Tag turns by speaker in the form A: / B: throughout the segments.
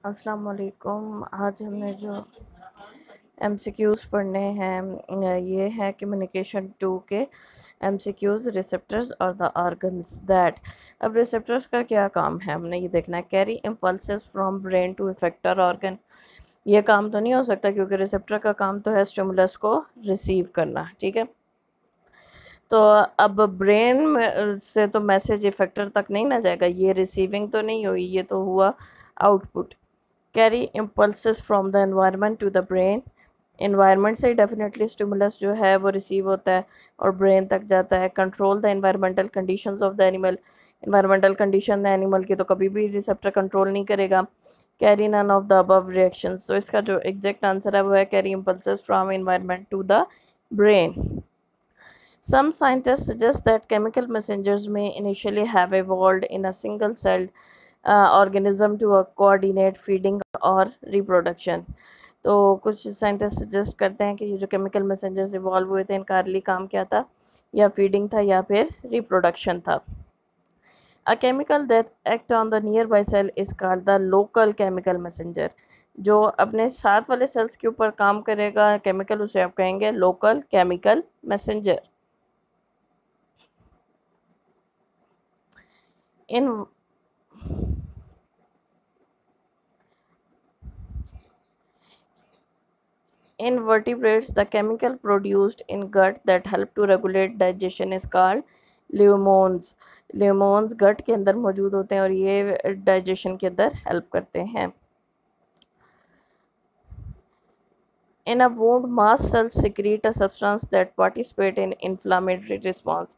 A: अस्सलाम वालेकुम। आज हमने जो एमसीक्यूज़ पढ़ने हैं ये है कम्युनिकेशन 2 के एमसीक्यूज़ रिसेप्टर्स और द ऑर्गन्स दैट। अब रिसेप्टर्स का क्या काम है हमने ये देखना है। Carry impulses from brain to effector organ. ये काम तो नहीं हो सकता क्योंकि रिसेप्टर का काम तो है स्टिमुलस को रिसीव करना, ठीक है। तो अब ब्रेन से तो मैसेज इफेक्टर तक नहीं ना जाएगा, ये रिसीविंग तो नहीं हुई, ये तो हुआ output. Carry impulses from the environment to the brain. Environment से डेफिनेटली स्टिमुलस जो है वो रिसीव होता है और ब्रेन तक जाता है। Control the environmental conditions of the animal. Environmental condition animal की तो कभी भी रिसेप्टर कंट्रोल नहीं करेगा। Carry none of the above reactions. तो इसका जो एग्जैक्ट आंसर है वो है carry impulses from environment to the brain. Some scientists suggest that chemical messengers may initially have evolved in a single-celled organism to coordinate feeding और reproduction. तो कुछ scientist suggest करते हैं कि ये जो केमिकल मैसेंजर्स इवॉल्व हुए थे इनका अर्ली काम क्या था, या फीडिंग था या फिर रिप्रोडक्शन था। A chemical that act on the nearby cell is called the local chemical messenger. जो अपने साथ वाले सेल्स के ऊपर काम करेगा केमिकल उसे आप कहेंगे local chemical messenger. In In vertebrates, the chemical produced in gut that help to regulate digestion is called ल्यूमोन्स। ल्यूमोन्स गट के अंदर मौजूद होते हैं और ये डाइजेशन के अंदर हेल्प करते हैं। In a wound, mast cells secrete a substance that participate in inflammatory response.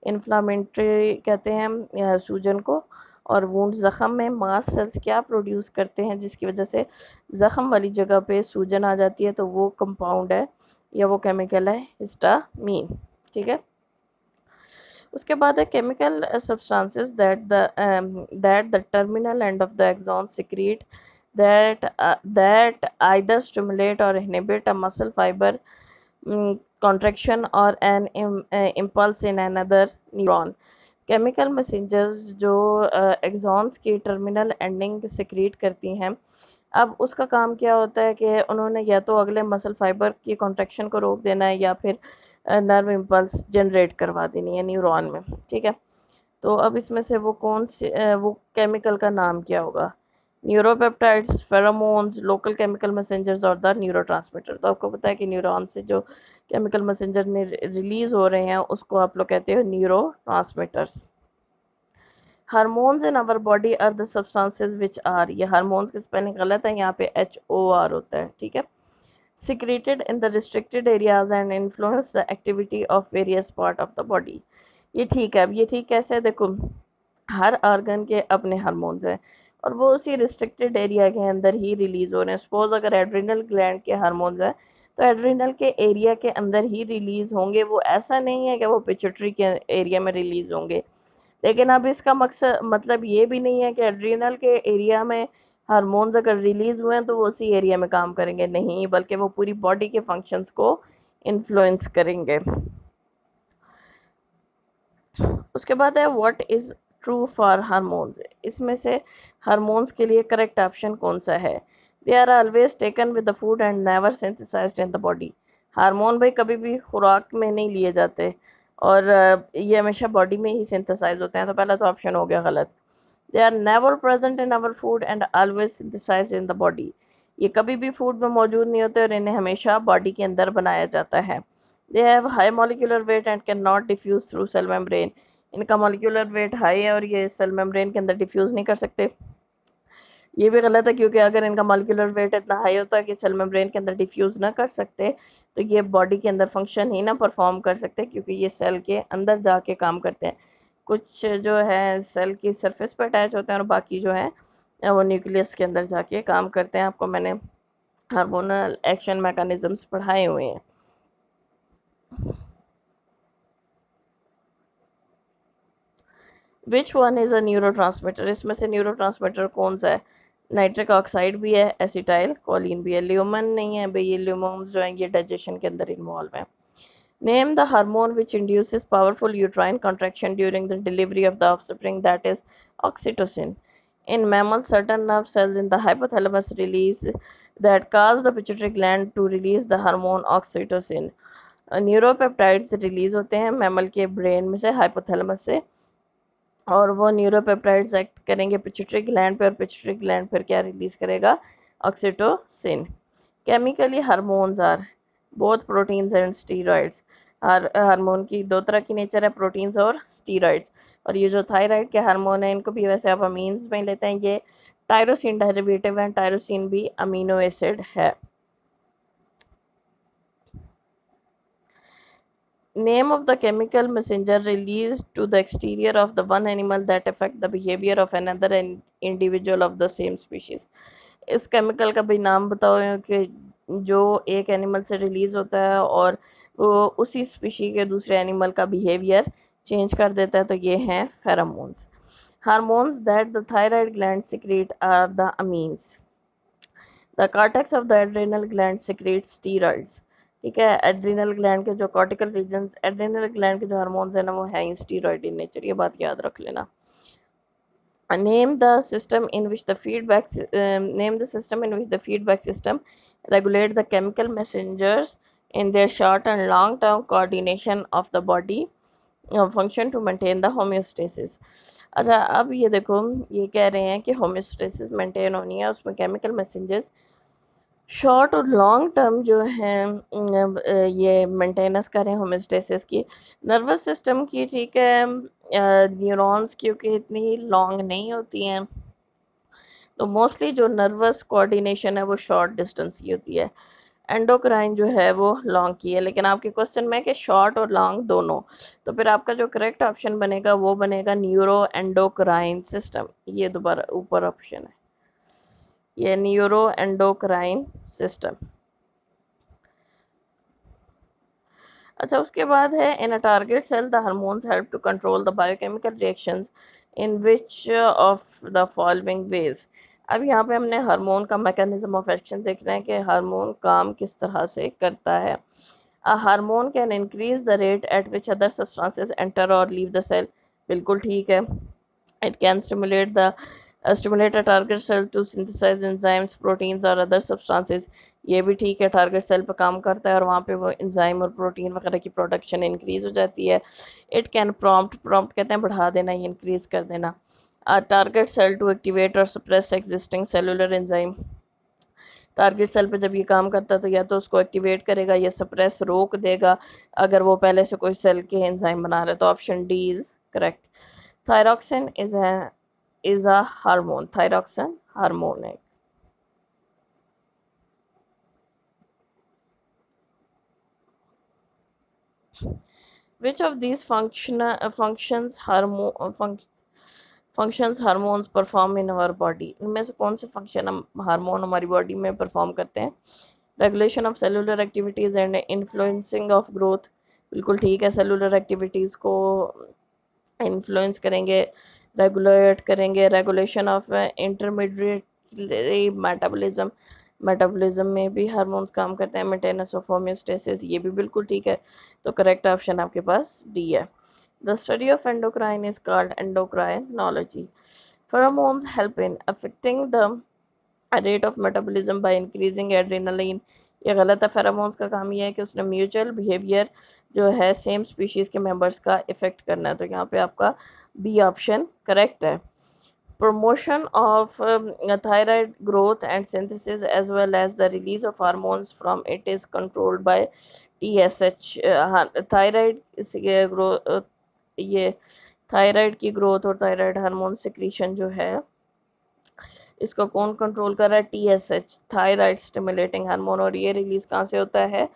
A: Inflammatory कहते हैं सूजन को, और वुंड ज़ख़म में मास्ट सेल्स क्या प्रोड्यूस करते हैं जिसकी वजह से ज़ख़म वाली जगह पे सूजन आ जाती है, तो वो कंपाउंड है या वो केमिकल है हिस्टामीन, ठीक है। उसके बाद है chemical substances that the terminal end of the axon secrete that either stimulate or inhibit a muscle fiber contraction or an impulse in another neuron. Chemical messengers जो एक्सॉन्स की टर्मिनल एंडिंग सिक्रीट करती हैं, अब उसका काम क्या होता है कि उन्होंने या तो अगले मसल फाइबर की कॉन्ट्रैक्शन को रोक देना है या फिर नर्व इम्पल्स जनरेट करवा देनी है न्यूरॉन में, ठीक है। तो अब इसमें से वो कौन से वो केमिकल का नाम क्या होगा। न्यूरोपेप्टाइड्स, फेरोमोन्स, लोकल केमिकल मैसेंजर्स और द न्यूरोट्रांसमीटर। तो आपको पता है कि न्यूरॉन से जो केमिकल मैसेंजर रिलीज हो रहे हैं उसको आप लोग कहते हो neurotransmitters. Hormones in our body are the substances which are, ये हार्मोन्स की स्पेलिंग गलत है, यहाँ पे HOR होता है, ठीक है। secreted in the restricted areas and influence the activity of various part of the body. ये ठीक है। अब ये ठीक कैसे है, देखो हर ऑर्गन के अपने हार्मोन्स हैं और वो उसी रिस्ट्रिक्टेड एरिया के अंदर ही रिलीज हो रहे हैं। सपोज अगर एड्रिनल ग्लैंड के हार्मोन्स हैं तो एड्रिनल के एरिया के अंदर ही रिलीज होंगे, वो ऐसा नहीं है कि वो पिट्यूटरी के एरिया में रिलीज होंगे। लेकिन अब इसका मकसद मतलब ये भी नहीं है कि एड्रिनल के एरिया में हार्मोन्स अगर रिलीज हुए हैं तो वो उसी एरिया में काम करेंगे, नहीं, बल्कि वो पूरी बॉडी के फंक्शंस को इन्फ्लुएंस करेंगे। उसके बाद है what is true for hormones. इसमें से हार्मोन्स के लिए करेक्ट ऑप्शन कौन सा है। They are always taken with the food and never synthesised in the body. Hormone भाई कभी भी खुराक में नहीं लिए जाते और ये हमेशा बॉडी में ही सिंथेसाइज होते हैं, तो पहला तो ऑप्शन हो गया गलत। They are never present in our food and always synthesised in the body. ये कभी भी फूड में मौजूद नहीं होते और इन्हें हमेशा बॉडी के अंदर बनाया जाता है। They have high molecular weight and can not diffuse through cell membrane. इनका मॉलिक्यूलर वेट हाई है और ये सेल मेम्ब्रेन के अंदर डिफ्यूज़ नहीं कर सकते। ये भी गलत है क्योंकि अगर इनका मॉलिक्यूलर वेट इतना हाई होता कि सेल मेम्ब्रेन के अंदर डिफ्यूज़ ना कर सकते तो ये बॉडी के अंदर फंक्शन ही ना परफॉर्म कर सकते, क्योंकि ये सेल के अंदर जाके काम करते हैं। कुछ जो है सेल की सरफेस पर अटैच होते हैं और बाकी जो है वो न्यूक्लियस के अंदर जाके काम करते हैं। आपको मैंने हार्मोनल एक्शन मैकेनिज़म्स पढ़ाए हुए हैं। Which one is a neurotransmitter. इसमें से न्यूरोट्रांसमीटर कौन सा है। नाइट्रिक ऑक्साइड भी है, एसिटाइल कोलिन भी है, ल्यूमन नहीं है भाई। ये ल्यूमोन्स जो हैं ये डाइजेशन के अंदर इन्वॉल्व हैं। Name the hormone which induces powerful uterine contraction during the delivery of the offspring, that is oxytocin. In mammals, certain nerve cells in the hypothalamus release that cause the pituitary gland to release the hormone oxytocin. Neuropeptides release होते हैं mammal के brain में से, hypothalamus से, और वो neuropeptides act करेंगे pituitary gland पे, और पिट्यूटरी ग्लैंड फिर क्या रिलीज करेगा? Oxytocin. Chemically hormones are both proteins and steroids. Hormone की दो तरह की नेचर है, प्रोटीन्स और स्टीरॉइड्स. और ये जो थायराइड के हार्मोन है इनको भी वैसे आप अमीन्स में लेते हैं. ये टायरोसिन डेरिवेटिव है, टायरोसिन भी अमीनो एसिड है. Name of the chemical messenger released to the exterior of the one animal that affect the behavior of another individual of the same species. इस केमिकल का भी नाम बताओ कि जो एक एनिमल से रिलीज होता है और वो उसी स्पीशी के दूसरे एनिमल का बिहेवियर चेंज कर देता है. तो ये हैं pheromones. Hormones that the thyroid gland secrete are the amines. The cortex of the adrenal gland secretes steroids. ठीक है, एड्रीनल ग्लैंड के जो कॉर्टिकल रीजन, एड्रीनल ग्लैंड के जो हार्मोन्स हैं ना वो हैं स्टीरॉइड इन नेचर. ये बात याद रख लेना. Name the system in which the feedback system regulate the chemical messengers in their short and long term coordination of the body function to maintain the homeostasis. अच्छा, अब ये देखो, ये कह रहे हैं कि होम्योस्टेसिस मेंटेन होनी है, उसमें केमिकल मैसेंजर्स शॉर्ट और लॉन्ग टर्म जो है ये मेंटेनेंस करें होम्योस्टेसिस की. नर्वस सिस्टम की, ठीक है, न्यूरॉन्स क्योंकि इतनी लॉन्ग नहीं होती हैं, तो मोस्टली जो नर्वस कोऑर्डिनेशन है वो शॉर्ट डिस्टेंस की होती है. एंडोक्राइन जो है वो लॉन्ग की है. लेकिन आपके क्वेश्चन में कि शॉर्ट और लॉन्ग दोनों, तो फिर आपका जो करेक्ट ऑप्शन बनेगा वो बनेगा न्यूरो एंडोक्राइन सिस्टम. ये दोबारा ऊपर ऑप्शन है, ये न्यूरो एंडोक्राइन सिस्टम. अच्छा, उसके बाद है in a target cell the hormones help to control the biochemical reactions in which of the following ways. अब यहाँ पे हमने हार्मोन का मैकेनिज्म ऑफ एक्शन देखना है कि हार्मोन काम किस तरह से करता है. A hormone can increase the rate at which other substances enter और लीव द सेल. बिल्कुल ठीक है. It can stimulate a target cell to synthesize enzymes, proteins और other substances. ये भी ठीक है, टारगेट सेल पर काम करता है और वहाँ पे वो एंजाइम और प्रोटीन वगैरह की प्रोडक्शन इंक्रीज हो जाती है. इट कैन प्रॉम्प्ट कहते हैं बढ़ा देना, ये इंक्रीज कर देना. टारगेट सेल टू एक्टिवेट और suppress existing cellular enzyme. Target cell पे जब ये काम करता है तो या तो उसको एक्टिवेट करेगा या सप्रेस रोक देगा अगर वो पहले से कोई सेल के एंजाइम बना रहे. तो option D is correct. Thyroxine is a hormone. Thyroxine hormone है. Which of these functions hormones perform in our body? इनमें से कौन से फंक्शन हम हार्मोन हमारी बॉडी में परफॉर्म करते हैं? Regulation of cellular activities and influencing of growth. बिल्कुल ठीक है, सेलुलर एक्टिविटीज़ को इन्फ्लुएंस करेंगे, रेगुलेट करेंगे. Regulation of intermediary metabolism, metabolism में भी हार्मोन्स काम करते हैं. मेंटेनेंस ऑफ होम्योस्टेसिस, ये भी बिल्कुल ठीक है. तो करेक्ट ऑप्शन आपके पास डी है. The study of endocrine is called endocrinology. Pheromones help in affecting the rate of metabolism by increasing adrenaline. ये गलत है. फेरोमोन्स का काम ये है कि उसने म्यूचुअल बिहेवियर जो है सेम स्पीशीज़ के मेंबर्स का इफेक्ट करना है. तो यहाँ पे आपका बी ऑप्शन करेक्ट है. Promotion of thyroid growth and synthesis as well as the release of hormones from it is controlled by TSH. Thyroid growth, ये थायराइड की ग्रोथ और थायराइड हार्मोन सिक्रीशन जो है इसको कौन कंट्रोल कर रहा है? TSH, thyroid stimulating hormone. और ये रिलीज कहाँ से होता है?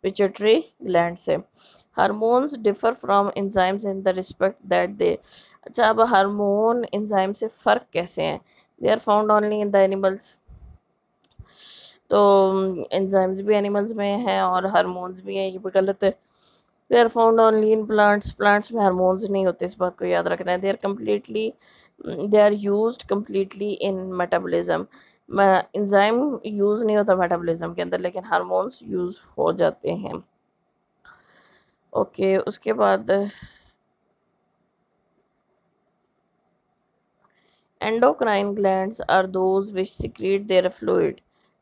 A: पिट्यूटरी ग्लैंड से. Hormones differ from enzymes in the respect that they. अच्छा, अब हार्मोन एंजाइम से फ़र्क कैसे हैं? They are found only in the animals. तो एंजाइम्स भी एनिमल्स में हैं और हार्मोन्स भी हैं, ये भी गलत है. They are found only in plants. Plants में हार्मोन्स नहीं होते, इस बात को याद रखना है. They are used completely in metabolism. Enzyme use नहीं होता मेटाबॉलिज्म के अंदर, लेकिन हार्मोन्स यूज़ हो जाते हैं. ओके, उसके बाद endocrine glands are those which secrete their fluid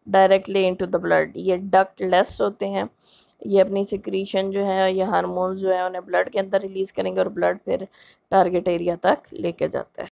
A: directly into the blood. ये डक्टलेस होते हैं, ये अपनी सिक्रीशन जो है, ये हार्मोन्स जो है उन्हें ब्लड के अंदर रिलीज़ करेंगे और ब्लड फिर टारगेट एरिया तक लेके जाता है।